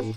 Hi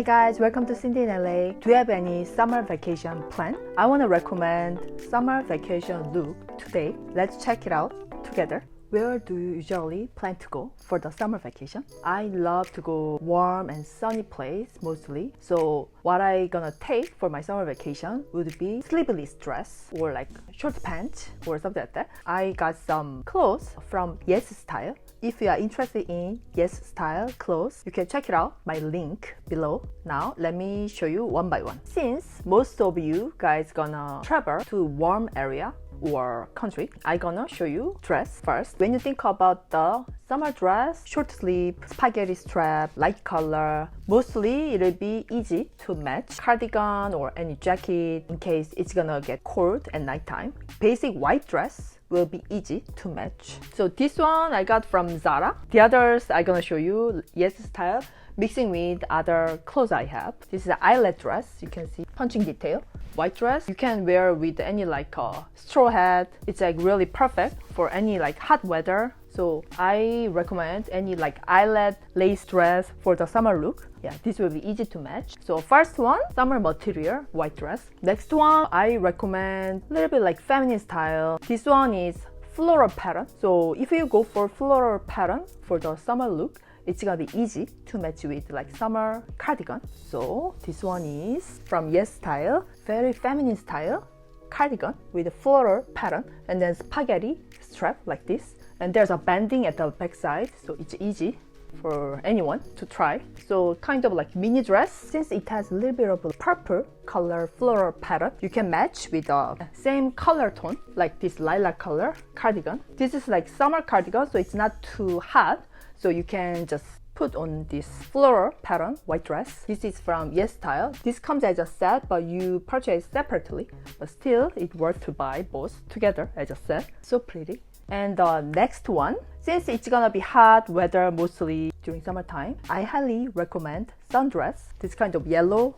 guys, welcome to Cindy in LA. Do you have any summer vacation plan? I want to recommend summer vacation look today. Let's check it out together. Where do you usually plan to go for the summer vacation? I love to go warm and sunny place mostly. So what I gonna take for my summer vacation would be sleeveless dress or like short pants or something like that. I got some clothes from YesStyle. If you are interested in YesStyle clothes, you can check it out, my link below. Now let me show you one by one. Since most of you guys gonna travel to warm area or country, I gonna show you dress first. When you think about the summer dress, short sleeve, spaghetti strap, light color, mostly it'll be easy to match cardigan or any jacket in case it's gonna get cold at nighttime. Basic white dress will be easy to match. So this one I got from Zara. The others I gonna show you YesStyle mixing with other clothes I have. This is an eyelet dress. You can see punching detail. White dress you can wear with any like straw hat. It's like really perfect for any like hot weather. So I recommend any like eyelet lace dress for the summer look. Yeah, this will be easy to match. So first one, summer material, white dress. Next one, I recommend a little bit like feminine style. This one is floral pattern. So if you go for floral pattern for the summer look, it's gonna be easy to match with like summer cardigan. So this one is from YesStyle, very feminine style cardigan with a floral pattern and then spaghetti strap like this. And there's a banding at the back side, so it's easy for anyone to try. So kind of like mini dress. Since it has a little bit of a purple color floral pattern, you can match with the same color tone like this lilac color cardigan. This is like summer cardigan, so it's not too hot. So you can just put on this floral pattern white dress. This is from YesStyle. This comes as a set, but you purchase separately. But still, it worth to buy both together as a set. So pretty. And the next one, since it's gonna be hot weather mostly during summertime, I highly recommend Sundress. This kind of yellow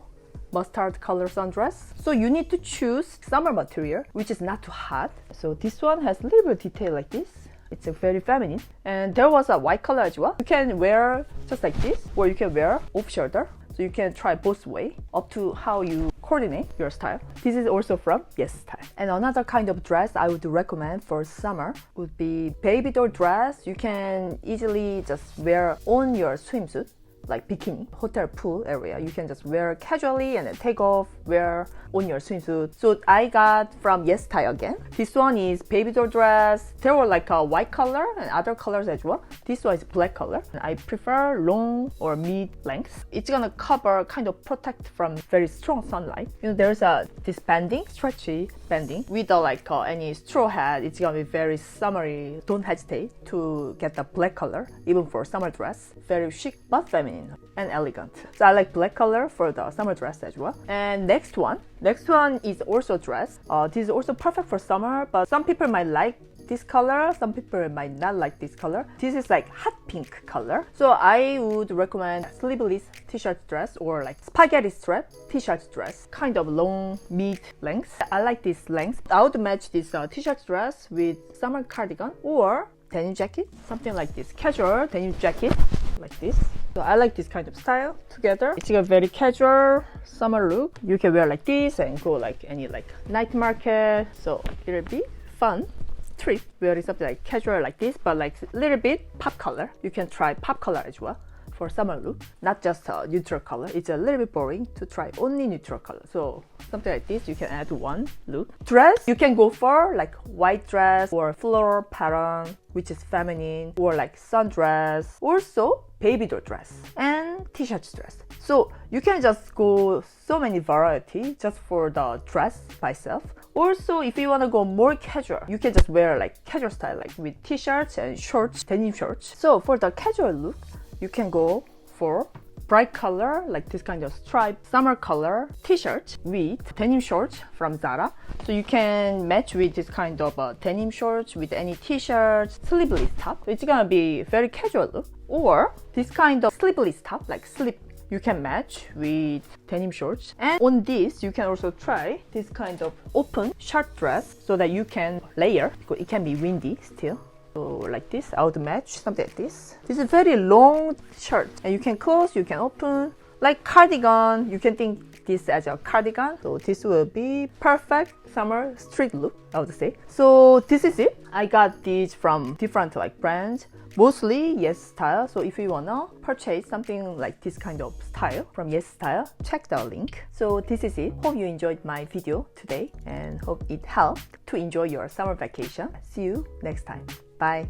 mustard color sundress. So you need to choose summer material, which is not too hot. So this one has a little bit of detail like this. It's a very feminine. And there was a white color as well. You can wear just like this, or you can wear off shoulder. So you can try both way, up to how you coordinate your style. This is also from YesStyle. And another kind of dress I would recommend for summer would be baby doll dress. You can easily just wear on your swimsuit, like bikini, hotel pool area. You can just wear casually and then take off, wear on your swimsuit. So I got from YesStyle again. This one is baby doll dress. There were like a white color and other colors as well. This one is black color. I prefer long or mid length. It's gonna cover, kind of protect from very strong sunlight. You know, there's this banding, stretchy banding with any straw hat. It's gonna be very summery. Don't hesitate to get the black color, even for summer dress. Very chic but feminine and elegant. So I like black color for the summer dress as well. And next one is also dress. This is also perfect for summer, but some people might like this color, some people might not like this color. This is like hot pink color. So I would recommend sleeveless t-shirt dress or like spaghetti strap t-shirt dress, kind of long mid length. I like this length. I would match this t-shirt dress with summer cardigan or denim jacket, something like this, casual denim jacket like this. So I like this kind of style together. It's a very casual summer look. You can wear like this and go like any like night market. So it'll be fun trip wearing something like casual like this, but like a little bit pop color. You can try pop color as well for summer look, not just a neutral color. It's a little bit boring to try only neutral color. So something like this, you can add one look. Dress, you can go for like white dress or floral pattern, which is feminine, or like sundress, also baby doll dress and t-shirt dress. So you can just go so many variety just for the dress by itself. Also, if you want to go more casual, you can just wear like casual style, like with t-shirts and shorts, denim shorts. So for the casual look, you can go for bright color, like this kind of striped summer color t-shirt with denim shorts from Zara. So you can match with this kind of denim shorts with any t-shirts, sleeveless top. It's gonna be very casual look. Or this kind of sleeveless top, like slip you can match with denim shorts. And on this, you can also try this kind of open short dress so that you can layer because it can be windy still. So like this, I would match something like this. This is a very long shirt and you can close, you can open. Like cardigan, you can think this as a cardigan. So this will be perfect summer street look, I would say. So this is it. I got these from different like brands, mostly YesStyle. So if you wanna purchase something like this kind of style from YesStyle, check the link. So this is it. Hope you enjoyed my video today and hope it helped to enjoy your summer vacation. See you next time. Bye.